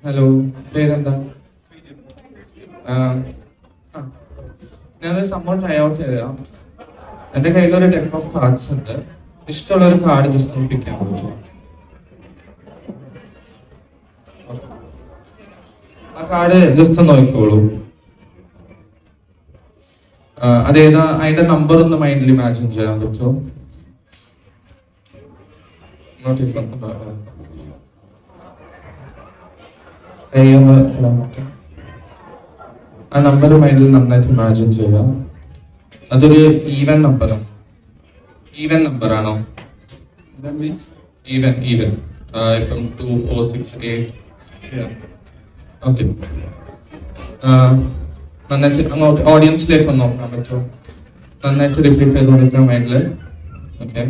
Hello, പേരെന്താ? ആ, ആ. ഞാനൊരു സംഭവം ട്രൈ ഔട്ട് ചെയ്തതാ. എന്റെ കയ്യിലൊരു ഡെക്ക് ഓഫ് കാർഡ്സ് ഉണ്ട്. ഇഷ്ടമുള്ള ഒരു കാർഡ് ജസ്റ്റ് ഒന്ന് പിക്ക് ചെയ്യാൻ പറ്റുമോ? ആ കാർഡ് ജസ്റ്റ് ഒന്ന് നോക്കിക്കോളൂ. അതേതാ, അതിന്റെ നമ്പർ ഒന്ന് മൈൻഡിൽ ഇമാജിൻ ചെയ്യാൻ പറ്റുമോ? കൈയൊന്ന് തരാൻ പറ്റും. ആ നമ്പർ മൈൻഡിൽ നന്നായിട്ട് ഇമാജിൻ ചെയ്യാം. അതൊരു ഈവൻ നമ്പറാണ്. ഈവൻ നമ്പറാണോ? ഈവൻ ഈവൻ ഇപ്പം 2, 4, 6, 8. ഓക്കെ. നന്നായിട്ട് അങ്ങോട്ട് ഓഡിയൻസിലേക്ക് ഒന്ന് നോക്കാൻ പറ്റുമോ? നന്നായിട്ട് റിപ്പീറ്റ് ചെയ്ത് കൊടുക്കാൻ മൈൻഡിൽ. Okay,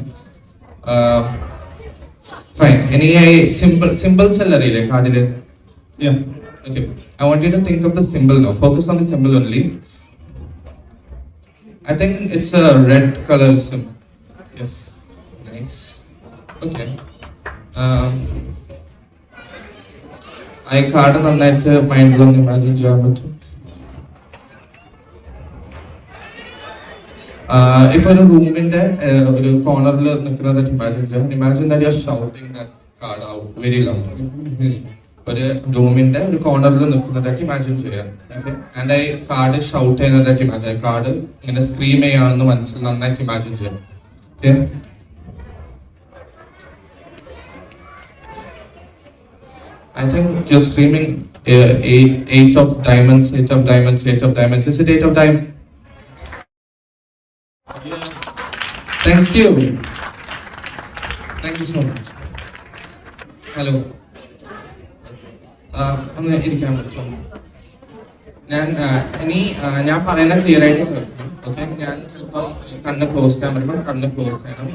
fine. ഇനി സിമ്പിൾസ് എല്ലാം അറിയില്ലേ കാർഡില്? Okay, I want you to think of the symbol now. Focus on the symbol only. I think it's a red color symbol. Yes. Nice. Okay. I card നന്നായിട്ട് മൈൻഡിൽ ഒന്ന് imagine ചെയ്യാൻ പറ്റും. ഇപ്പൊ ഒരു റൂമിന്റെ ഒരു കോർണറിൽ നിൽക്കുന്നതായിട്ട് ഇമാജിൻ ചെയ്യാം. Imagine that you are shouting that card out very loud. ഒരു റൂമിന്റെ ഒരു കോർണറിൽ നിൽക്കുന്നതായിട്ട് ഇമാജിൻ ചെയ്യാം. ആൻഡ് ഐ കാർഡ് ഷൗട്ട് ചെയ്യുന്നതായിട്ട് ഇമാജിൻ, കാർഡ് ഇങ്ങനെ സ്ക്രീം ചെയ്യാണെന്ന് മനസ്സിൽ നന്നായിട്ട് ഇമാജിൻ ചെയ്യാം. Okay, I think you're screaming eight of diamonds, eight of diamonds, eight of diamonds. Is it eight of diamonds? Yeah. Thank you. Thank you so much. Hello. ഒന്ന് ഇരിക്കാൻ പറ്റും. ഞാൻ പറയുന്ന clear ആയിട്ട് കേൾക്കണം. ഓക്കെ, ഞാൻ ചിലപ്പോൾ കണ്ണ് ക്ലോസ് ചെയ്യാൻ പറ്റുമ്പോൾ കണ്ണ് ക്ലോസ് ചെയ്യണം.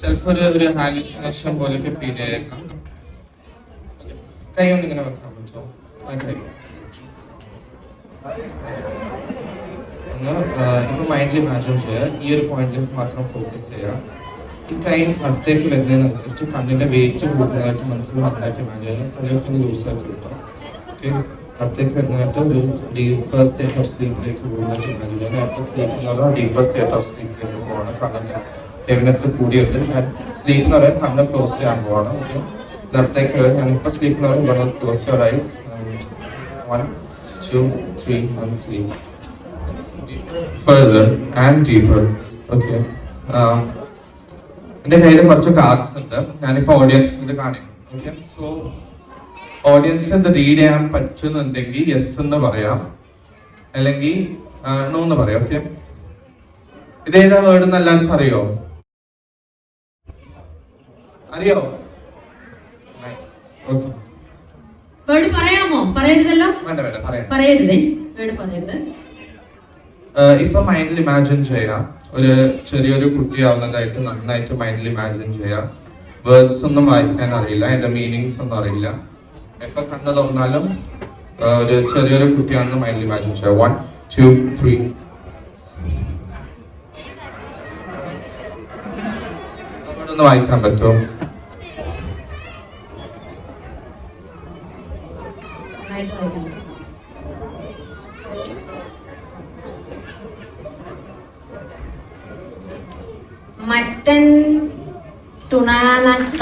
ചിലപ്പോൾ ഒരു ഹാലുസിനേഷൻ പോലെയൊക്കെ ഫീൽ ചെയ്തേക്കാം. കൈ ഒന്നിങ്ങനെ വെക്കാൻ പറ്റുമോ? ആ കൈ ഒന്ന് ഇപ്പൊ മൈൻഡിൽ ഇമാജിൻ ചെയ്യുക. ഈ ഒരു പോയിന്റിൽ മാത്രം ഫോക്കസ് ചെയ്യുക. ഈ കൈ അടുത്തേക്ക് വരുന്നതിനനുസരിച്ച് കണ്ണിന്റെ വെയിറ്റ് കൂടുന്നതായിട്ട് മനസ്സിൽ നന്നായിട്ട് ഇമാജിൻ ചെയ്യുക. തലയൊക്കെ ഒന്ന് ലൂസാക്കി കിട്ടും. ഓക്കെ, അടുത്തേക്ക് വരുന്നതായിട്ട് ഒരു ഡീപ്പർ സ്റ്റേറ്റ് ഓഫ് സ്ലീപ്പിലേക്ക് പോകുന്നതായിട്ട് ഇമാജിൻ ചെയ്യുക. അപ്പോൾ സ്ലീപ്പ് എന്ന് പറഞ്ഞാൽ ഡീപ്പർ സ്റ്റേറ്റ് ഓഫ് സ്ലീപ്പിലേക്ക് പോകണം. കണ്ണിന്റെ ഹെവിനെസ് കൂടിയത് സ്ലീപ്പ് എന്ന് പറയാൻ കണ്ണ് ക്ലോസ് ചെയ്യാൻ പോകണം. ഓക്കെ, അടുത്തേക്ക് വരും. ഞാനിപ്പോൾ സ്ലീപ്പ് എന്ന് പറയുമ്പോൾ close your eyes. 1, 2, 3 and sleep. Further and deeper. Okay. എന്റെ കയ്യിൽ കുറച്ച് കാർഡ്സ് ഉണ്ട്. ഞാനിപ്പോ ഓഡിയൻസിന് കാണിക്കും. ഓക്കെ, സോ ഓഡിയൻസിന് ഇത് റീഡ് ചെയ്യാൻ പറ്റുന്നുണ്ടെങ്കിൽ യെസ് എന്ന് പറയാം, അല്ലെങ്കിൽ നോ എന്ന് പറയാം. ഓക്കെ, ഇതേതാ വേർഡ് എന്ന് എല്ലാവർക്കും അറിയോ? അറിയോ? വേർഡ് പറയാമോ? പറയരുതല്ലോ. വേണ്ട വേണ്ട, പറയരുതേ. വേർഡ് പറയരുത്. ഇപ്പൊ മൈൻഡിൽ ഇമാജിൻ ചെയ്യാം. ഒരു ചെറിയൊരു കുട്ടിയാവുന്നതായിട്ട് നന്നായിട്ട് മൈൻഡിൽ ഇമാജിൻ ചെയ്യാം. വേർഡ്സ് ഒന്നും വായിക്കാൻ അറിയില്ല, അതിന്റെ മീനിങ്സ് ഒന്നും അറിയില്ല. എപ്പൊ കണ്ണു തുറന്നാലും ഒരു ചെറിയൊരു കുട്ടിയാണെന്ന് മൈൻഡിൽ ഇമാജിൻ ചെയ്യാം. 1, 2, 3. അവിടെ ഒന്ന് വായിക്കാൻ പറ്റുമോ? മട്ടൻ തുണാനക്ക.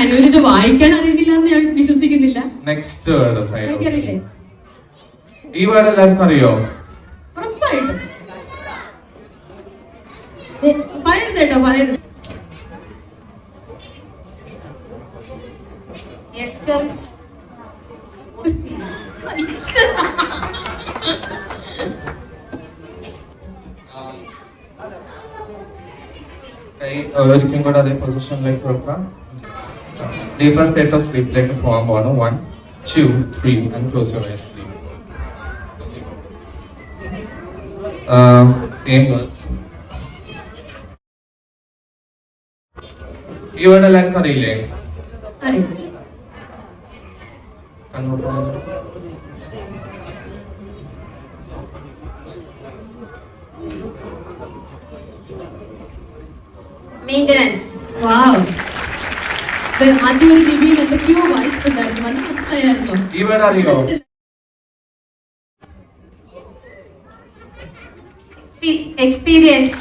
അനുവിന് വായിക്കാൻ അറിയത്തില്ല എന്ന് ഞാൻ വിശ്വസിക്കുന്നില്ല. നെക്സ്റ്റ് വേർഡ് എനിക്കറിയില്ലേ? ഈ വേർഡ് എല്ലാവർക്കും അറിയോ? ഉറപ്പായിട്ടും പറയരുത് കേട്ടോ, പറയരുത്. കൈ ഒരിക്കലും കൂടെ അതേ പൊസിഷനിലേക്ക് വെക്കാം. ഡീപ്പർ സ്റ്റേറ്റ് ഓഫ് സ്ലീപ്പിലേക്ക് പോകാൻ പോകണം. 1, 2, 3 and close your eyes. Sleep. Same words. ഈ വേർഡ് എല്ലാവർക്കും അറിയില്ലേ? Maintenance. Wow. ആദ്യം ഒരു ലിപിയിൽ എന്തൊക്കെയോ വായിച്ചിട്ടുണ്ടായിരുന്നു, മനസ്സിലായിരുന്നോ? ഈ വേർഡ് അറിയോ? എക്സ്പീരിയൻസ്.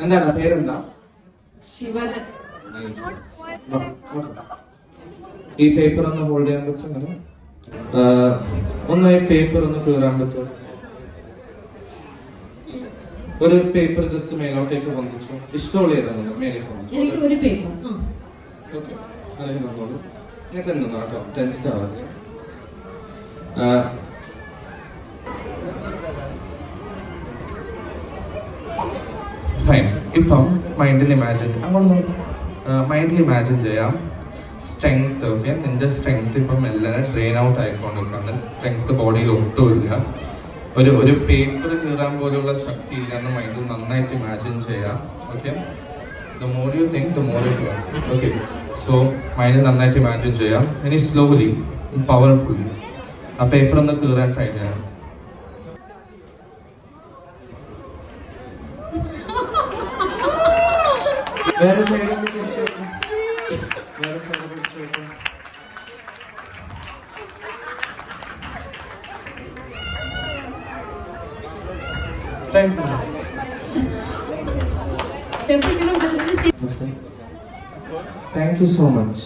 എന്താണ് പേരെന്താ? ശിവന്. ഈ പേപ്പർ ഒന്ന് ഹോൾഡ് ചെയ്യാൻ പറ്റും? ഒന്ന് ഈ പേപ്പർ ഒന്ന് കീറാൻ പറ്റും? ഒരു പേപ്പർ ജസ്റ്റ് മേലോട്ടേക്ക് പൊന്തിച്ചു. ഇഷ്ടമുള്ള ഏതാണ് മേലെ എനിക്ക് ഒരു പേപ്പർ. ഓക്കെ, അതിന് നോക്കോളൂ. ഇങ്ങനത്തെ നിന്നോ കേട്ടോ, ടെൻഷൻ ആവാതെ. ഫൈൻ. ഇപ്പം മൈൻഡിൽ ഇമാജിൻ ചെയ്യാം സ്ട്രെങ്ത്. ഓക്കെ, നിന്റെ സ്ട്രെങ്ത് ഇപ്പം എല്ലാം ഡ്രെയിൻ ഔട്ട് ആയിക്കൊണ്ടിരിക്കുകയാണ്. സ്ട്രെങ്ത് ബോഡിയിൽ ഒട്ടുമില്ല. ഒരു പേപ്പർ കീറാൻ പോലുള്ള ശക്തി ഇല്ലാന്ന് മൈൻഡിൽ നന്നായിട്ട് ഇമാജിൻ ചെയ്യാം. Okay, the more you think the more it works. Okay, so മൈൻഡിൽ നന്നായിട്ട് ഇമാജിൻ ചെയ്യാം. ഇനി സ്ലോലി പവർഫുള്ളി ആ പേപ്പർ ഒന്ന് കീറാൻ ട്രൈ ചെയ്യാം. വേറെ സൈഡിൽ തിരിച്ചു വെക്കും. വേറെ സൈഡിൽ തിരിച്ചു വെക്കും. Thank you so much.